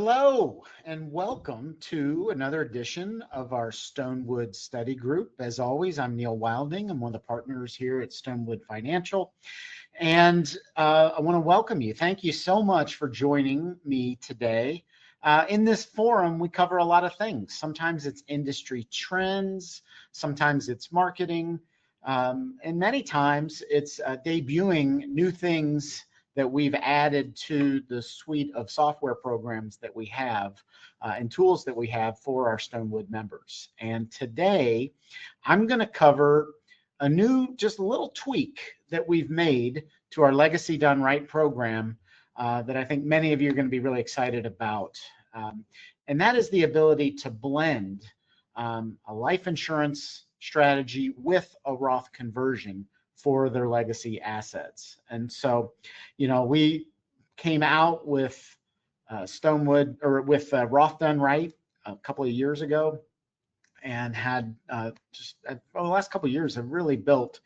Hello and welcome to another edition of our Stonewood study group. As always, I'm Neil Wilding. I'm one of the partners here at Stonewood Financial. And I want to welcome you. Thank you so much for joining me today. In this forum, we cover a lot of things. Sometimes it's industry trends, sometimes it's marketing, and many times it's debuting new things that we've added to the suite of software programs that we have and tools that we have for our Stonewood members. And today, I'm going to cover a new, just a little tweak that we've made to our Legacy Done Right program that I think many of you are going to be really excited about. And that is the ability to blend a life insurance strategy with a Roth conversion for their legacy assets. And so, we came out with Stonewood or with Roth Done Right a couple of years ago, and had just over the last couple of years have really built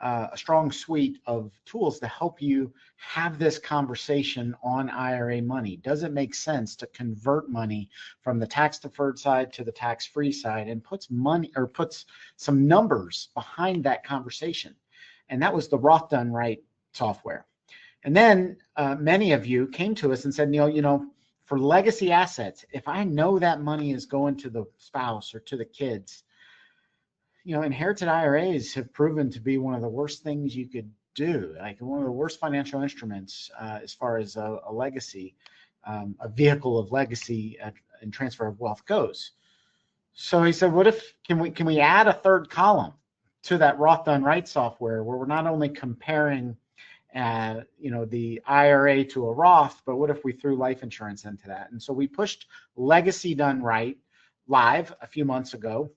a strong suite of tools to help you have this conversation on IRA money. Does it make sense to convert money from the tax deferred side to the tax free side, and puts some numbers behind that conversation? And that was the Roth Done Right software. And then many of you came to us and said, Neil, for legacy assets, if I know that money is going to the spouse or to the kids, inherited IRAs have proven to be one of the worst things you could do, like one of the worst financial instruments as far as a legacy, a vehicle of legacy and transfer of wealth goes. So he said, can we add a third column to that Roth Done Right software, where we're not only comparing the IRA to a Roth, but what if we threw life insurance into that? And so we pushed Legacy Done Right live a few months ago,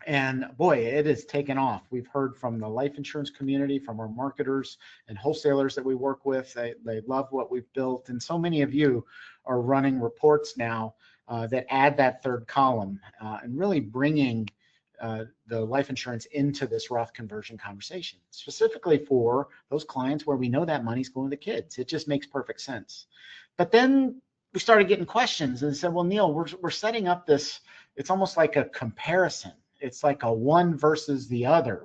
and boy, it has taken off. We've heard from the life insurance community, from our marketers and wholesalers that we work with. They love what we've built, and so many of you are running reports now that add that third column and really bringing the life insurance into this Roth conversion conversation, specifically for those clients where we know that money's going to the kids. It just makes perfect sense. But then we started getting questions and said, well, Neil, we're setting up this, it's almost like a comparison. It's like a one versus the other,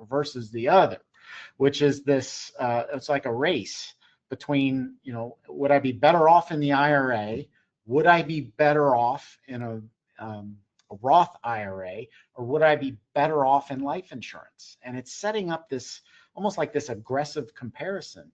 which is this, it's like a race between, would I be better off in the IRA? Would I be better off in a Roth IRA, or would I be better off in life insurance? And it's setting up this almost like this aggressive comparison.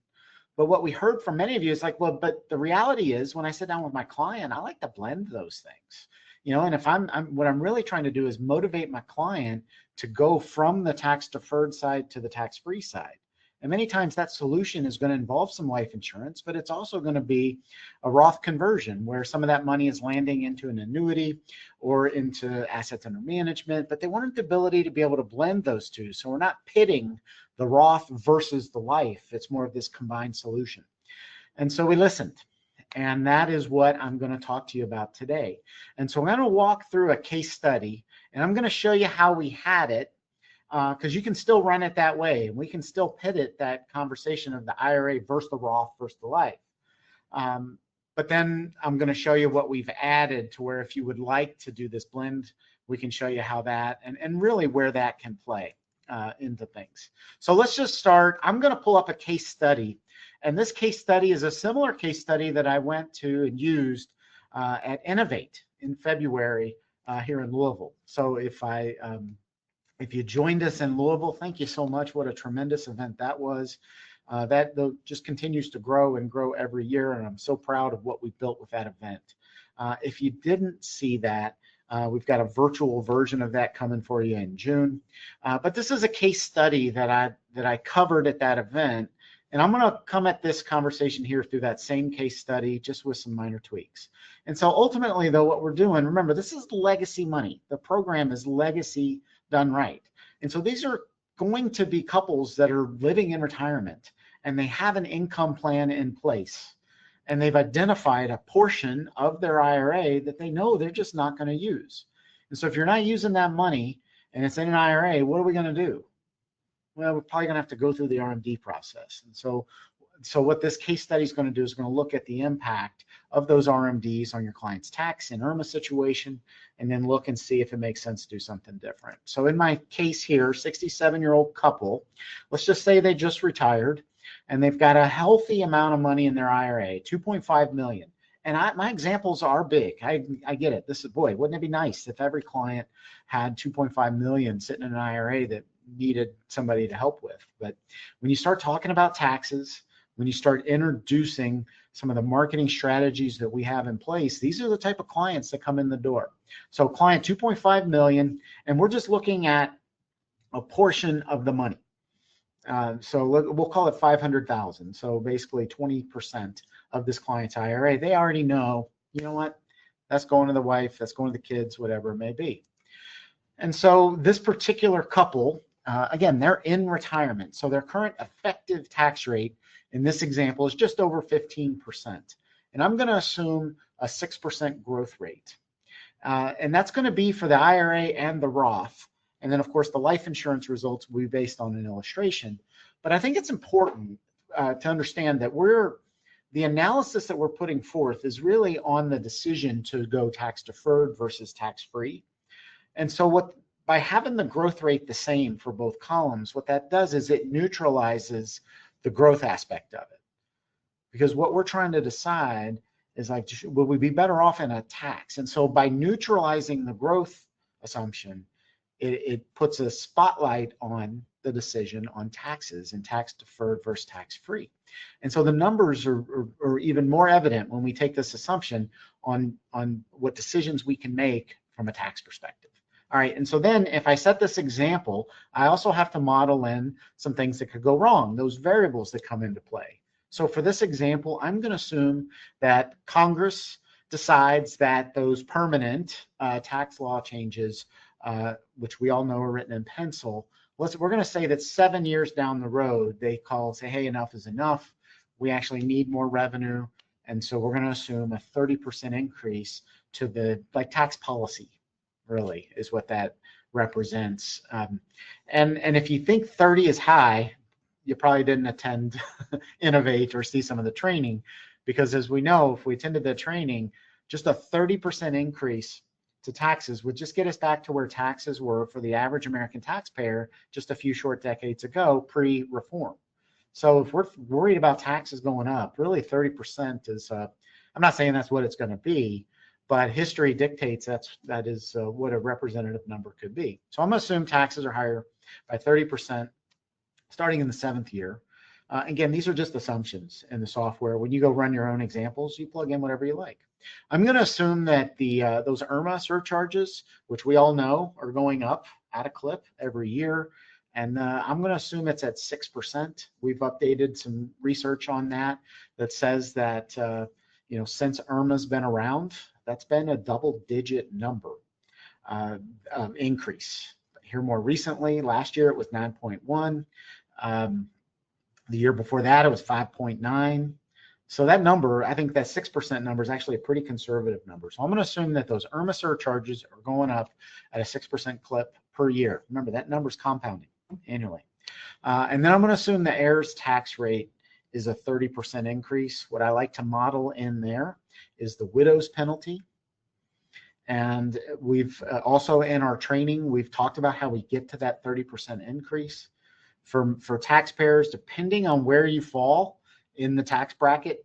But what we heard from many of you is like, well, but the reality is, when I sit down with my client, I like to blend those things. And if what I'm really trying to do is motivate my client to go from the tax deferred side to the tax free side. And many times that solution is going to involve some life insurance, but it's also going to be a Roth conversion where some of that money is landing into an annuity or into assets under management, but they wanted the ability to be able to blend those two. So we're not pitting the Roth versus the life. It's more of this combined solution. And so we listened. And that is what I'm going to talk to you about today. And so I'm going to walk through a case study, and I'm going to show you how we had it, because you can still run it that way. And we can still pivot that conversation of the IRA versus the Roth versus the life. But then I'm going to show you what we've added to where if you would like to do this blend, we can show you how that and really where that can play into things. So let's just start. I'm going to pull up a case study. And this case study is a similar case study that I went to and used at Innovate in February here in Louisville. So if you joined us in Louisville, thank you so much. What a tremendous event that was. That just continues to grow and grow every year, and I'm so proud of what we built with that event. If you didn't see that, we've got a virtual version of that coming for you in June. But this is a case study that I covered at that event, and I'm going to come at this conversation here through that same case study, just with some minor tweaks. And so ultimately, though, what we're doing, remember, this is legacy money. The program is Legacy Done Right. And so these are going to be couples that are living in retirement, and they have an income plan in place, and they've identified a portion of their IRA that they know they're just not going to use. And so if you're not using that money and it's in an IRA, what are we going to do? Well, we're probably going to have to go through the RMD process. And so So what this case study is going to do is going to look at the impact of those RMDs on your client's tax and IRMA situation, and then look and see if it makes sense to do something different. So in my case here, 67-year-old couple, let's just say they just retired and they've got a healthy amount of money in their IRA, 2.5 million. And my examples are big. I get it. This is, boy, wouldn't it be nice if every client had 2.5 million sitting in an IRA that needed somebody to help with. But when you start talking about taxes, when you start introducing some of the marketing strategies that we have in place, these are the type of clients that come in the door. So client 2.5 million, and we're just looking at a portion of the money. So we'll call it 500,000. So basically 20% of this client's IRA. They already know, you know what, that's going to the wife, that's going to the kids, whatever it may be. And so this particular couple, again, they're in retirement. So their current effective tax rate in this example is just over 15%. And I'm going to assume a 6% growth rate. And that's going to be for the IRA and the Roth. And then, of course, the life insurance results will be based on an illustration. But I think it's important to understand that the analysis that we're putting forth is really on the decision to go tax deferred versus tax free. And so by having the growth rate the same for both columns, what that does is it neutralizes the growth aspect of it. Because what we're trying to decide is, like, will we be better off in a tax? And so by neutralizing the growth assumption, it puts a spotlight on the decision on taxes and tax deferred versus tax free. And so the numbers are even more evident when we take this assumption on what decisions we can make from a tax perspective. All right, and so then if I set this example, I also have to model in some things that could go wrong, those variables that come into play. So for this example, I'm going to assume that Congress decides that those permanent tax law changes, which we all know are written in pencil, we're going to say that 7 years down the road, they say, hey, enough is enough. We actually need more revenue. And so we're going to assume a 30% increase to the tax policy, really, is what that represents. And if you think 30 is high, you probably didn't attend Innovate or see some of the training, because as we know, if we attended the training, just a 30% increase to taxes would just get us back to where taxes were for the average American taxpayer just a few short decades ago, pre-reform. So if we're worried about taxes going up, really 30% is, I'm not saying that's what it's going to be, but history dictates that is what a representative number could be. So I'm going to assume taxes are higher by 30% starting in the 7th year. Again, these are just assumptions in the software. When you go run your own examples, you plug in whatever you like. I'm going to assume that those IRMA surcharges, which we all know are going up at a clip every year, and I'm going to assume it's at 6%. We've updated some research on that says that since IRMA's been around, that's been a double-digit number increase. Here more recently, last year it was 9.1. The year before that, it was 5.9. So that number, I think that 6% number is actually a pretty conservative number. So I'm going to assume that those IRMA surcharges are going up at a 6% clip per year. Remember, that number is compounding annually. And then I'm going to assume the heirs tax rate is a 30% increase. What I like to model in there is the widow's penalty. And we've also in our training, we've talked about how we get to that 30% increase. For taxpayers, depending on where you fall in the tax bracket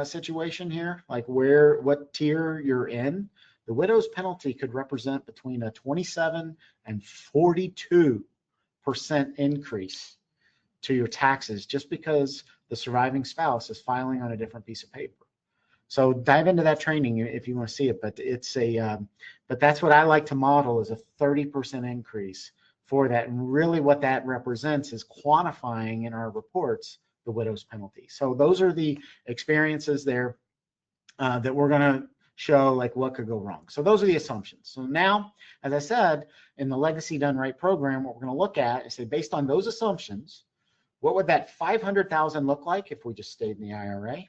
situation here, like what tier you're in, the widow's penalty could represent between a 27 and 42% increase to your taxes just because the surviving spouse is filing on a different piece of paper. So dive into that training if you want to see it, but but that's what I like to model is a 30% increase for that. And really what that represents is quantifying in our reports the widow's penalty. So those are the experiences there that we're going to show what could go wrong. So those are the assumptions. So now, as I said, in the Legacy Done Right program, what we're going to look at is say, based on those assumptions, what would that 500,000 look like if we just stayed in the IRA?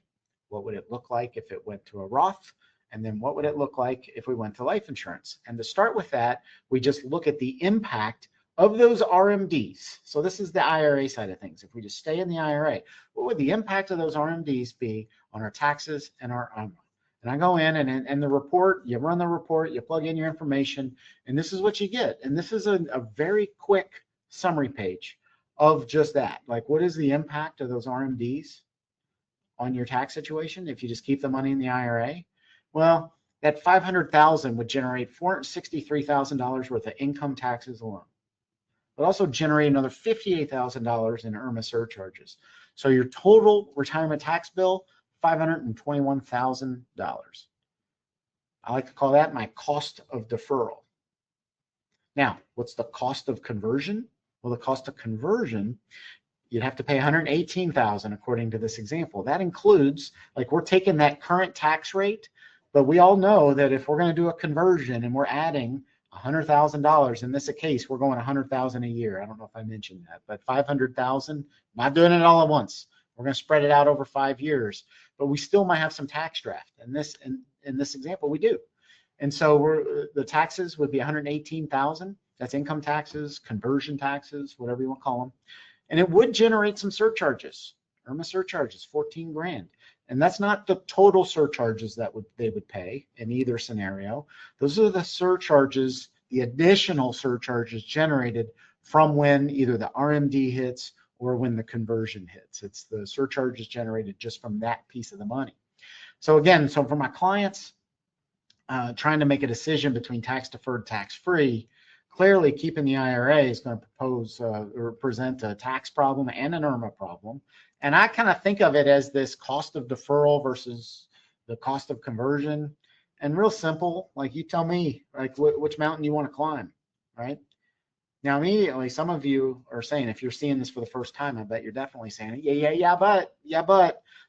What would it look like if it went to a Roth? And then what would it look like if we went to life insurance? And to start with that, we just look at the impact of those RMDs, so this is the IRA side of things. If we just stay in the IRA, what would the impact of those RMDs be on our taxes and our UMRA? And I go in and the report, you run the report, you plug in your information, and this is what you get. And this is a very quick summary page of just that. Like, what is the impact of those RMDs on your tax situation if you just keep the money in the IRA? Well, that $500,000 would generate $463,000 worth of income taxes alone, but also generate another $58,000 in IRMA surcharges. So your total retirement tax bill, $521,000. I like to call that my cost of deferral. Now, what's the cost of conversion? Well, the cost of conversion, you'd have to pay $118,000 according to this example. That includes, like, we're taking that current tax rate, but we all know that if we're going to do a conversion and we're adding $100,000, in this case, we're going $100,000 a year. I don't know if I mentioned that, but $500,000, not doing it all at once. We're going to spread it out over 5 years, but we still might have some tax draft. And in this example, we do. And so the taxes would be $118,000. That's income taxes, conversion taxes, whatever you want to call them. And it would generate some surcharges. IRMA surcharges, 14 grand. And that's not the total surcharges that they would pay in either scenario. Those are the surcharges, the additional surcharges generated from when either the RMD hits or when the conversion hits. It's the surcharges generated just from that piece of the money. So again, so for my clients trying to make a decision between tax deferred, tax free, clearly keeping the IRA is going to propose or present a tax problem and an IRMA problem. And I kind of think of it as this cost of deferral versus the cost of conversion. And real simple, like, you tell me, like, which mountain you want to climb, right? Now, immediately, some of you are saying, if you're seeing this for the first time, I bet you're definitely saying, yeah, but,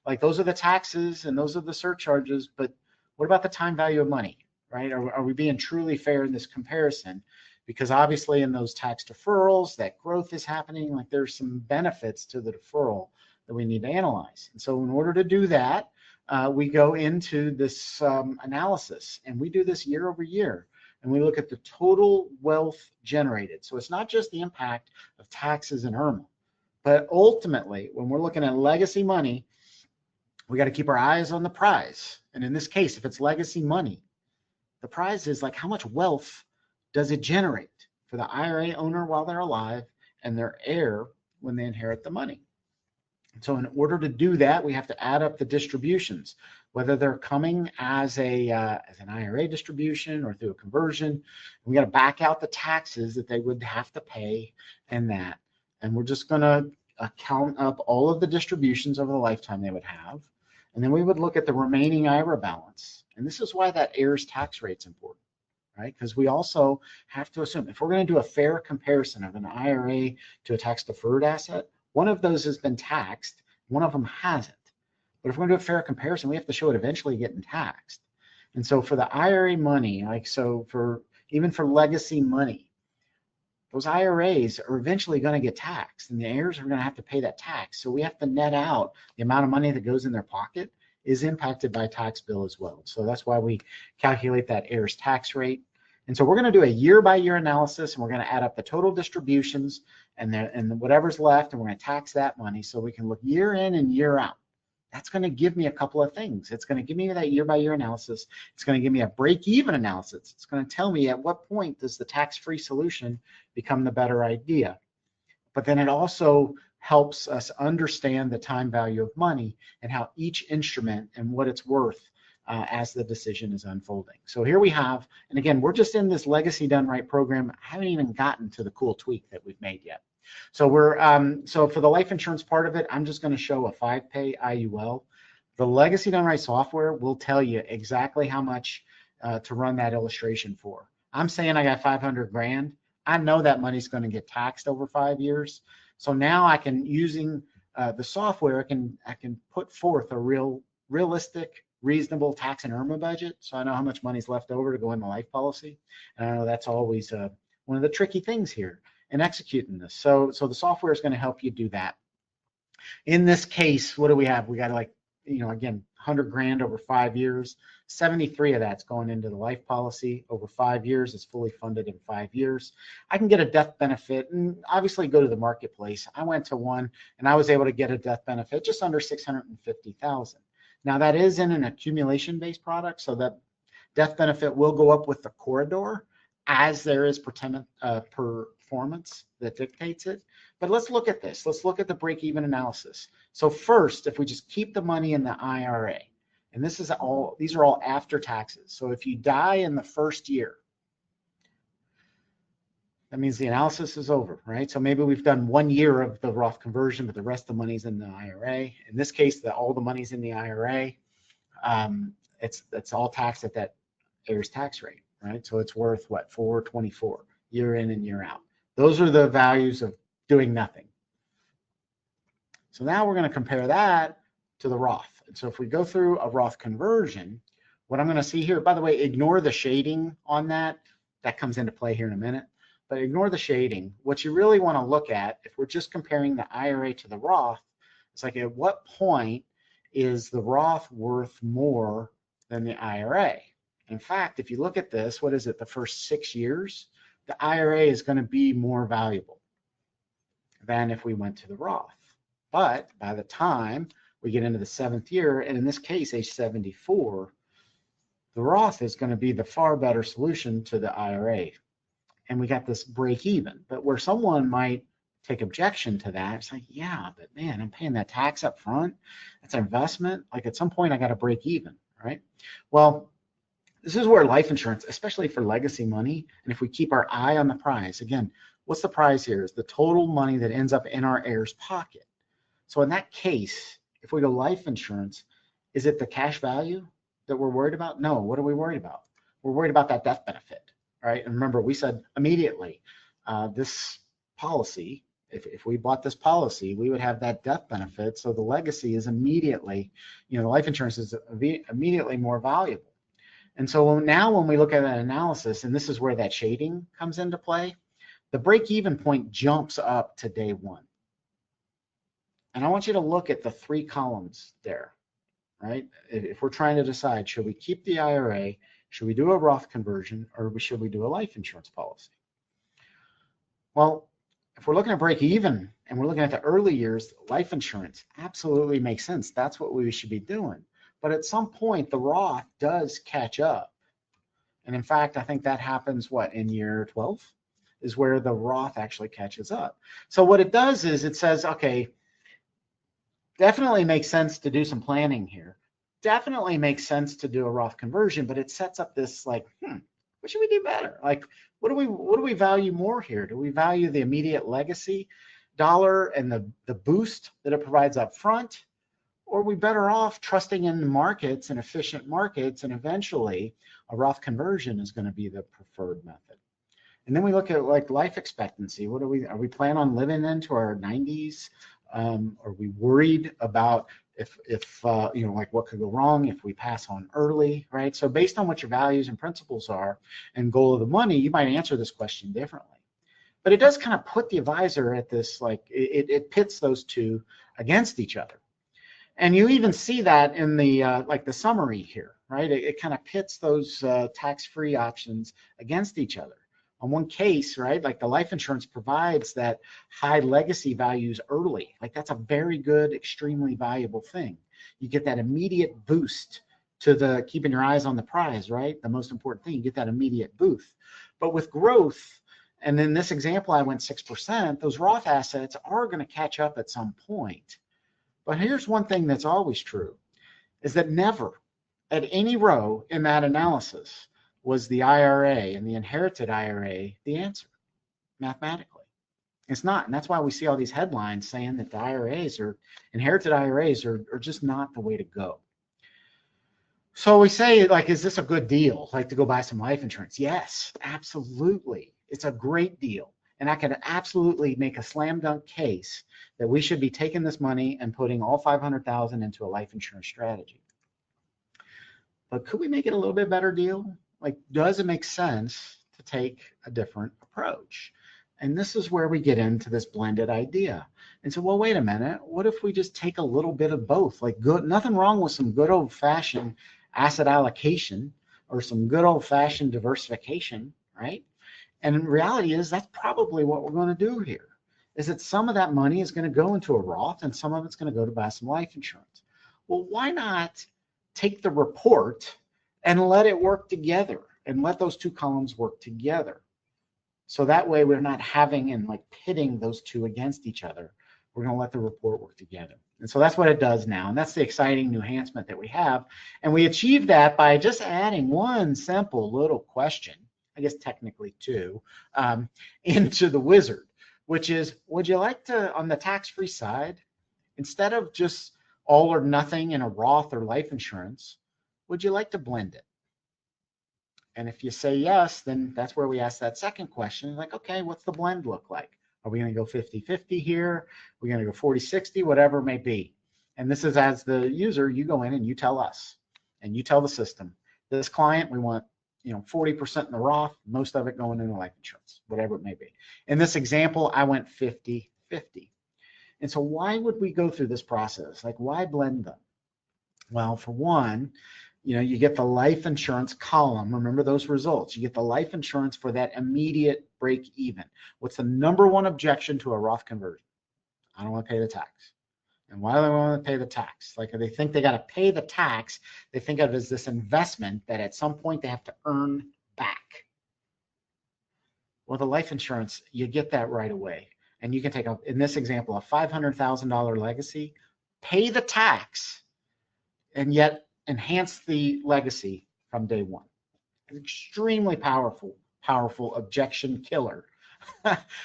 like, those are the taxes and those are the surcharges, but what about the time value of money, right? Are we being truly fair in this comparison? Because obviously in those tax deferrals, that growth is happening, like, there's some benefits to the deferral that we need to analyze. And so in order to do that, we go into this analysis, and we do this year over year. And we look at the total wealth generated. So it's not just the impact of taxes and IRMA, but ultimately, when we're looking at legacy money, we got to keep our eyes on the prize. And in this case, if it's legacy money, the prize is, like, how much wealth does it generate for the IRA owner while they're alive and their heir when they inherit the money? So in order to do that, we have to add up the distributions, whether they're coming as an IRA distribution or through a conversion. We got to back out the taxes that they would have to pay and that. And we're just going to count up all of the distributions over the lifetime they would have. And then we would look at the remaining IRA balance. And this is why that heir's tax rate's important, right? Because we also have to assume, if we're going to do a fair comparison of an IRA to a tax deferred asset, one of those has been taxed, one of them hasn't. But if we're going to do a fair comparison, we have to show it eventually getting taxed. And so for the IRA money, like, so even for legacy money, those IRAs are eventually going to get taxed, and the heirs are going to have to pay that tax. So we have to net out the amount of money that goes in their pocket is impacted by tax bill as well. So that's why we calculate that heirs tax rate. And so we're going to do a year-by-year analysis, and we're going to add up the total distributions and whatever's left, and we're going to tax that money so we can look year in and year out. That's going to give me a couple of things. It's going to give me that year-by-year analysis. It's going to give me a break-even analysis. It's going to tell me at what point does the tax-free solution become the better idea. But then it also helps us understand the time value of money and how each instrument and what it's worth as the decision is unfolding. So here we have, and again, we're just in this Legacy Done Right program. I haven't even gotten to the cool tweak that we've made yet. So so for the life insurance part of it, I'm just going to show a 5-pay IUL. The Legacy Done Right software will tell you exactly how much to run that illustration for. I'm saying I got 500 grand. I know that money's going to get taxed over 5 years. So now I can, using the software, I can put forth a realistic, reasonable tax and IRMA budget, so I know how much money's left over to go in the life policy. And I know that's always one of the tricky things here in executing this. So the software is going to help you do that. In this case, what do we have? We got, like, again, 100 grand over 5 years. 73 of that's going into the life policy over 5 years. It's fully funded in 5 years. I can get a death benefit and obviously go to the marketplace. I went to one and I was able to get a death benefit just under 650,000. Now that is in an accumulation-based product, so that death benefit will go up with the corridor as there is performance that dictates it. But let's look at this. Let's look at the break-even analysis. So first, if we just keep the money in the IRA, and these are all after taxes. So if you die in the first year, that means the analysis is over, right? So maybe we've done 1 year of the Roth conversion, but the rest of the money's in the IRA. In this case, all the money's in the IRA. It's all taxed at that heirs tax rate, right? So it's worth what, 424 year in and year out. Those are the values of doing nothing. So now we're going to compare that to the Roth. And so if we go through a Roth conversion, what I'm going to see here, by the way, ignore the shading on that. That comes into play here in a minute. But ignore the shading. What you really want to look at, if we're just comparing the IRA to the Roth, it's like at what point is the Roth worth more than the IRA? In fact, if you look at this, what is it, the first 6 years, the IRA is going to be more valuable than if we went to the Roth. But by the time we get into the 7th year, and in this case, age 74, the Roth is going to be the far better solution to the IRA. And we got this break even. But where someone might take objection to that, it's like, yeah, but man, I'm paying that tax up front. That's an investment. Like at some point I got to break even, right? Well, this is where life insurance, especially for legacy money, and if we keep our eye on the prize, again, what's the prize here? Is the total money that ends up in our heir's pocket. So in that case, if we go life insurance, is it the cash value that we're worried about? No, what are we worried about? We're worried about that death benefit. Right? And remember, we said immediately, this policy, if we bought this policy, we would have that death benefit. So the legacy is immediately, the life insurance is immediately more valuable. And so now when we look at an analysis, and this is where that shading comes into play, the break-even point jumps up to day one. And I want you to look at the 3 columns there, right? If we're trying to decide, should we keep the IRA, should we do a Roth conversion, or should we do a life insurance policy? Well, if we're looking at break even and we're looking at the early years, life insurance absolutely makes sense. That's what we should be doing. But at some point, the Roth does catch up. And in fact, I think that happens, in year 12 is where the Roth actually catches up. So what it does is it says, okay, definitely makes sense to do some planning here. Definitely makes sense to do a Roth conversion, but it sets up this what should we do better? Like, what do we value more here? Do we value the immediate legacy dollar and the boost that it provides up front? Or are we better off trusting in the markets and efficient markets, and eventually a Roth conversion is going to be the preferred method? And then we look at life expectancy. Are we planning on living into our 90s? Are we worried about if what could go wrong if we pass on early, right? So based on what your values and principles are and goal of the money, you might answer this question differently. But it does kind of put the advisor at this, it pits those two against each other. And you even see that in the the summary here, right? It kind of pits those tax-free options against each other. On one case, right, the life insurance provides that high legacy values early. That's a very good, extremely valuable thing. You get that immediate boost to the keeping your eyes on the prize, right? The most important thing, you get that immediate boost. But with growth, and in this example, I went 6%, those Roth assets are going to catch up at some point. But here's one thing that's always true, is that never at any row in that analysis was the IRA and the inherited IRA the answer mathematically. It's not. And that's why we see all these headlines saying that the IRAs or inherited IRAs are just not the way to go. So we say, is this a good deal? To go buy some life insurance? Yes, absolutely. It's a great deal. And I can absolutely make a slam dunk case that we should be taking this money and putting all $500,000 into a life insurance strategy. But could we make it a little bit better deal? Does it make sense to take a different approach? And this is where we get into this blended idea. And so, well, wait a minute, what if we just take a little bit of both? Like nothing wrong with some good old-fashioned asset allocation or some good old-fashioned diversification, right? And reality is that's probably what we're going to do here, is that some of that money is going to go into a Roth and some of it's going to go to buy some life insurance. Well, why not take the report and let it work together and let those two columns work together? So that way we're not having and like pitting those two against each other. We're going to let the report work together. And so that's what it does now. And that's the exciting new enhancement that we have. And we achieve that by just adding one simple little question, I guess technically two, into the wizard, which is, would you like to, on the tax-free side, instead of just all or nothing in a Roth or life insurance, would you like to blend it? And if you say yes, then that's where we ask that second question, like, okay, what's the blend look like? Are we going to go 50-50 here? Are we going to go 40-60, whatever it may be? And this is, as the user, you go in and you tell us, and you tell the system, this client, we want 40% in the Roth, most of it going into life insurance, whatever it may be. In this example, I went 50-50. And so why would we go through this process? Like, why blend them? Well, for one, you get the life insurance column. Remember those results. You get the life insurance for that immediate break even. What's the number one objection to a Roth conversion? I don't want to pay the tax. And why do they want to pay the tax? Like, they think they got to pay the tax. They think of it as this investment that at some point they have to earn back. Well, the life insurance, you get that right away. And you can take, in this example, a $500,000 legacy, pay the tax, and yet enhance the legacy from day one. An extremely powerful objection killer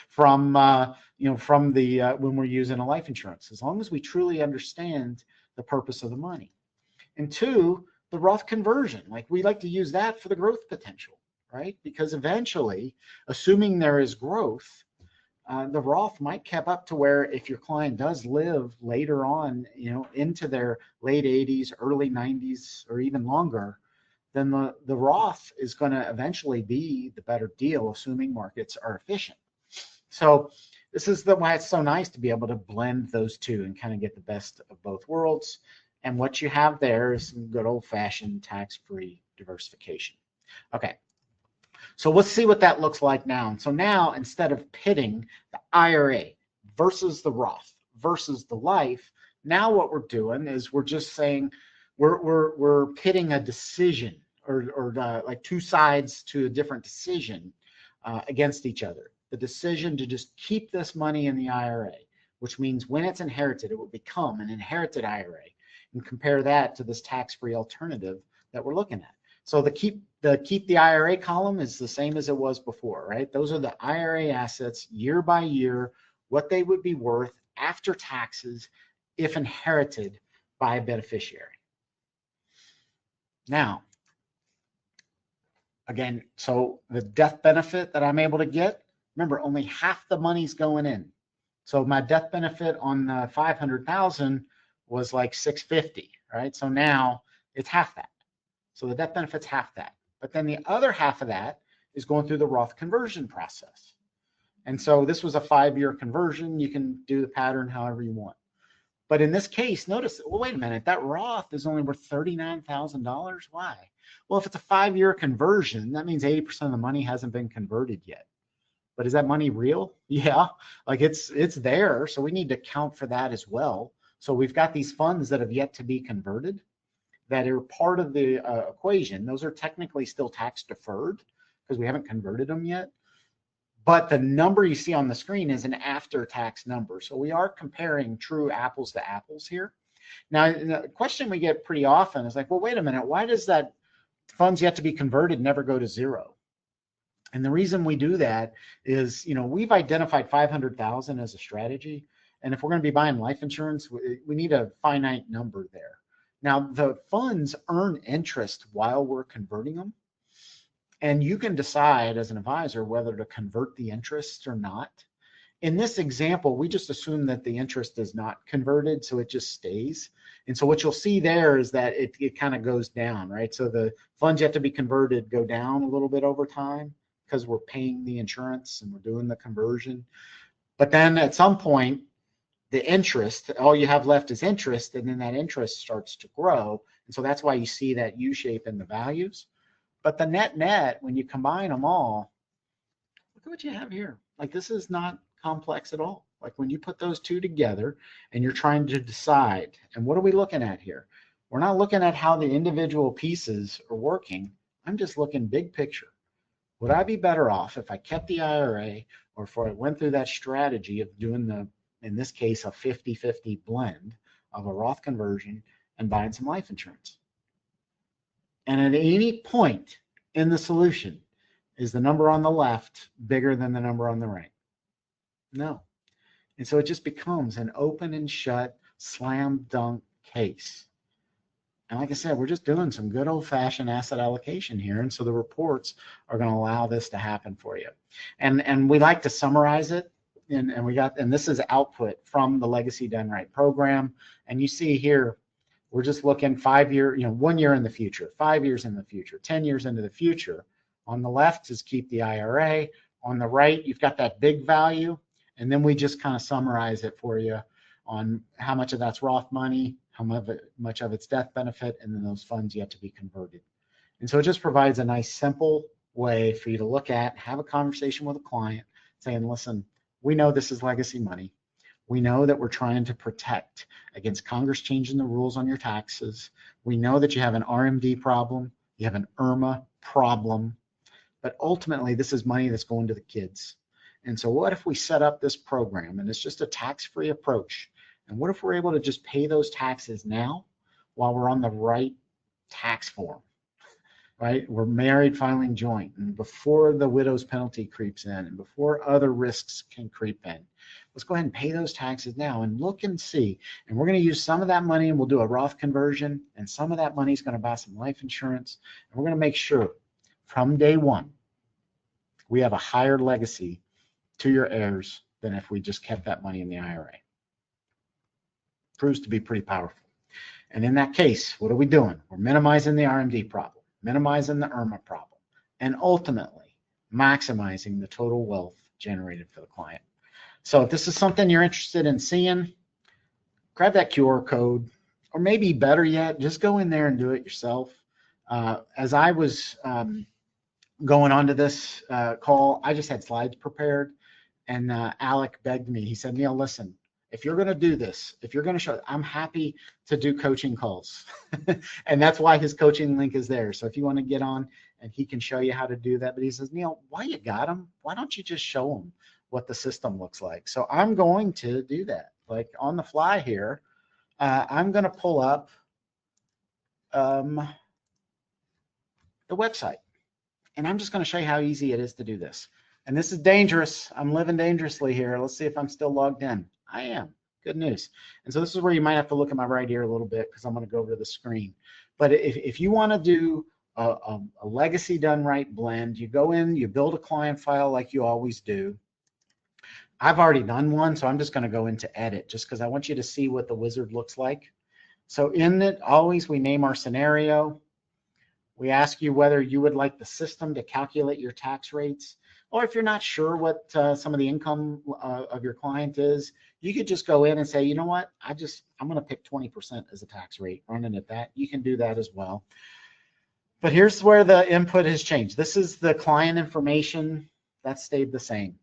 from when we're using a life insurance, as long as we truly understand the purpose of the money. And two, the Roth conversion, like we like to use that for the growth potential, right? Because eventually, assuming there is growth, the Roth might cap up to where if your client does live later on, into their late 80s, early 90s, or even longer, then the Roth is going to eventually be the better deal, assuming markets are efficient. So this is why it's so nice to be able to blend those two and kind of get the best of both worlds. And what you have there is some good old-fashioned tax-free diversification. Okay. So let's see what that looks like now. So now, instead of pitting the IRA versus the Roth versus the life, now what we're doing is we're just saying we're pitting a decision or like two sides to a different decision against each other. The decision to just keep this money in the IRA, which means when it's inherited, it will become an inherited IRA, and compare that to this tax-free alternative that we're looking at. So the keep the IRA column is the same as it was before, right? Those are the IRA assets year by year, what they would be worth after taxes if inherited by a beneficiary. Now, again, so the death benefit that I'm able to get, remember, only half the money's going in. So my death benefit on the 500,000 was like 650, right? So now it's half that. So the death benefit's half that. But then the other half of that is going through the Roth conversion process. And so this was a 5-year conversion. You can do the pattern however you want. But in this case, notice, well, wait a minute, that Roth is only worth $39,000. Why? Well, if it's a 5-year conversion, that means 80% of the money hasn't been converted yet. But is that money real? Yeah, like it's there. So we need to account for that as well. So we've got these funds that have yet to be converted that are part of the equation. Those are technically still tax deferred because we haven't converted them yet. But the number you see on the screen is an after-tax number. So we are comparing true apples to apples here. Now, the question we get pretty often is like, well, wait a minute, why does that funds yet to be converted never go to zero? And the reason we do that is, we've identified 500,000 as a strategy. And if we're going to be buying life insurance, we need a finite number there. Now, the funds earn interest while we're converting them. And you can decide as an advisor whether to convert the interest or not. In this example, we just assume that the interest is not converted, so it just stays. And so what you'll see there is that it kind of goes down, right? So the funds yet to be converted go down a little bit over time. because we're paying the insurance and we're doing the conversion. But then at some point, the interest, all you have left is interest, and then that interest starts to grow. And so that's why you see that U shape in the values. But the net, when you combine them all, look at what you have here. Like, this is not complex at all. Like, when you put those two together and you're trying to decide, and what are we looking at here? We're not looking at how the individual pieces are working. I'm just looking big picture. Would I be better off if I kept the IRA, or if I went through that strategy of doing the, in this case, a 50-50 blend of a Roth conversion and buying some life insurance? And at any point in the solution, is the number on the left bigger than the number on the right? No. And so it just becomes an open and shut slam dunk case. And like I said, we're just doing some good old-fashioned asset allocation here. And so the reports are going to allow this to happen for you. And we like to summarize it. And this is output from the Legacy Done Right program. And you see here, we're just looking 5 year, 1 year in the future, 5 years in the future, 10 years into the future. On the left is keep the IRA. On the right, you've got that big value. And then we just kind of summarize it for you on how much of that's Roth money, how much of it's death benefit, and then those funds yet to be converted. And so it just provides a nice, simple way for you to look at, have a conversation with a client saying, listen, we know this is legacy money. We know that we're trying to protect against Congress changing the rules on your taxes. We know that you have an RMD problem. You have an IRMA problem. But ultimately, this is money that's going to the kids. And so what if we set up this program, and it's just a tax-free approach? And what if we're able to just pay those taxes now while we're on the right tax form, right? We're married filing joint, and before the widow's penalty creeps in, and before other risks can creep in. Let's go ahead and pay those taxes now and look and see. And we're going to use some of that money, and we'll do a Roth conversion, and some of that money is going to buy some life insurance. And we're going to make sure from day one, we have a higher legacy to your heirs than if we just kept that money in the IRA. Proves to be pretty powerful. And in that case, what are we doing? We're minimizing the RMD problem, minimizing the IRMA problem, and ultimately maximizing the total wealth generated for the client. So if this is something you're interested in seeing, grab that QR code, or maybe better yet, just go in there and do it yourself. As I was going on to this call, I just had slides prepared, and Alec begged me. He said, Neil, listen, if you're going to do this, if you're going to show, I'm happy to do coaching calls. And that's why his coaching link is there. So if you want to get on, and he can show you how to do that. But he says, Neil, why you got them? Why don't you just show them what the system looks like? So I'm going to do that. Like on the fly here, I'm going to pull up the website. And I'm just going to show you how easy it is to do this. And this is dangerous. I'm living dangerously here. Let's see if I'm still logged in. I am. Good news. And so this is where you might have to look at my right ear a little bit, because I'm going to go over to the screen. But if you want to do a Legacy Done Right blend, you go in, you build a client file like you always do. I've already done one, so I'm just going to go into edit just because I want you to see what the wizard looks like. So in it, always we name our scenario. We ask you whether you would like the system to calculate your tax rates, or if you're not sure what some of the income of your client is, you could just go in and say, you know what, I'm going to pick 20% as a tax rate, running at that. You can do that as well. But here's where the input has changed. This is the client information. That stayed the same.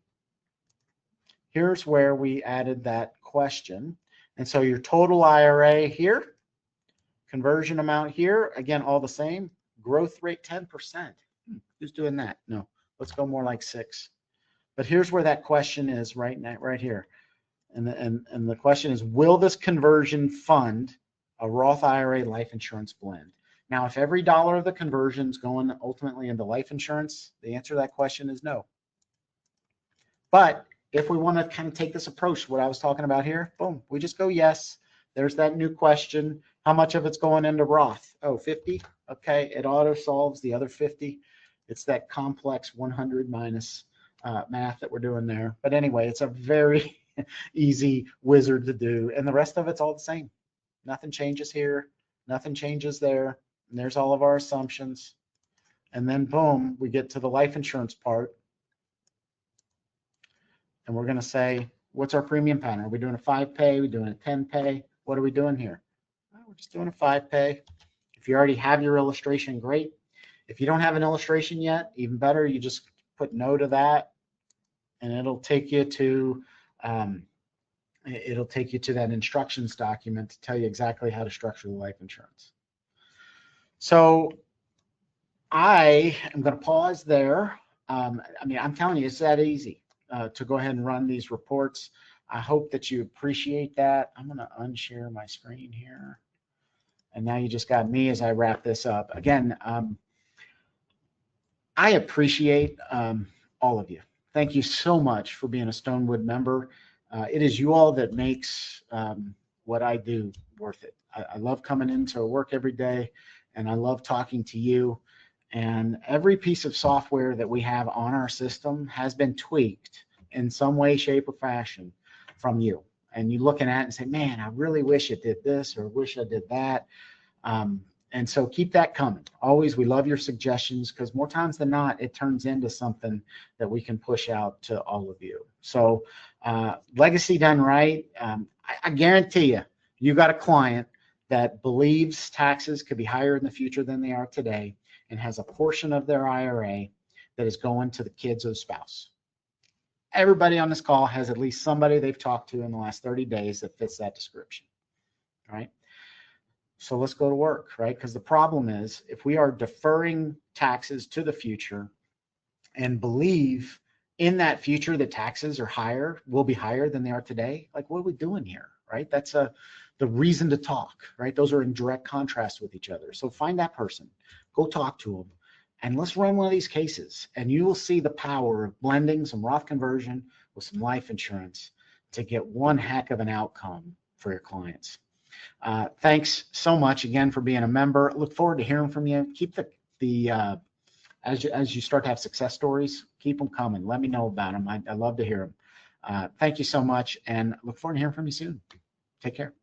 Here's where we added that question. And so your total IRA here, conversion amount here, again, all the same. Growth rate 10%. Who's doing that? No, let's go more like 6. But here's where that question is right now, right here. And the question is, will this conversion fund a Roth IRA life insurance blend? Now, if every dollar of the conversion is going ultimately into life insurance, the answer to that question is no. But if we want to kind of take this approach, what I was talking about here, boom, we just go yes. There's that new question. How much of it's going into Roth? Oh, 50. Okay, it auto solves the other 50. It's that complex 100 minus math that we're doing there. But anyway, it's a very easy wizard to do. And the rest of it's all the same. Nothing changes here. Nothing changes there. And there's all of our assumptions. And then boom, we get to the life insurance part. And we're going to say, what's our premium pattern? Are we doing a 5-pay? Are we doing a 10-pay? What are we doing here? Well, we're just doing a 5-pay. If you already have your illustration, great. If you don't have an illustration yet, even better, you just put no to that, and it'll take you to that instructions document to tell you exactly how to structure the life insurance. So I am going to pause there. I mean, I'm telling you, it's that easy to go ahead and run these reports. I hope that you appreciate that. I'm going to unshare my screen here. And now you just got me as I wrap this up. Again, I appreciate all of you. Thank you so much for being a Stonewood member. It is you all that makes what I do worth it. I love coming into work every day, and I love talking to you. And every piece of software that we have on our system has been tweaked in some way, shape, or fashion from you. And you looking at it and say, man, I really wish it did this or wish I did that. And so keep that coming. Always, we love your suggestions, because more times than not, it turns into something that we can push out to all of you. So legacy done right, I guarantee you, you got a client that believes taxes could be higher in the future than they are today, and has a portion of their IRA that is going to the kids or the spouse. Everybody on this call has at least somebody they've talked to in the last 30 days that fits that description, right? So let's go to work, right? Because the problem is, if we are deferring taxes to the future and believe in that future that taxes are higher, will be higher than they are today, like, what are we doing here, right? That's the reason to talk, right? Those are in direct contrast with each other. So find that person, go talk to them, and let's run one of these cases, and you will see the power of blending some Roth conversion with some life insurance to get one heck of an outcome for your clients. Thanks so much again for being a member. Look forward to hearing from you. Keep as you start to have success stories, keep them coming. Let me know about them. I love to hear them. Thank you so much, and look forward to hearing from you soon. Take care.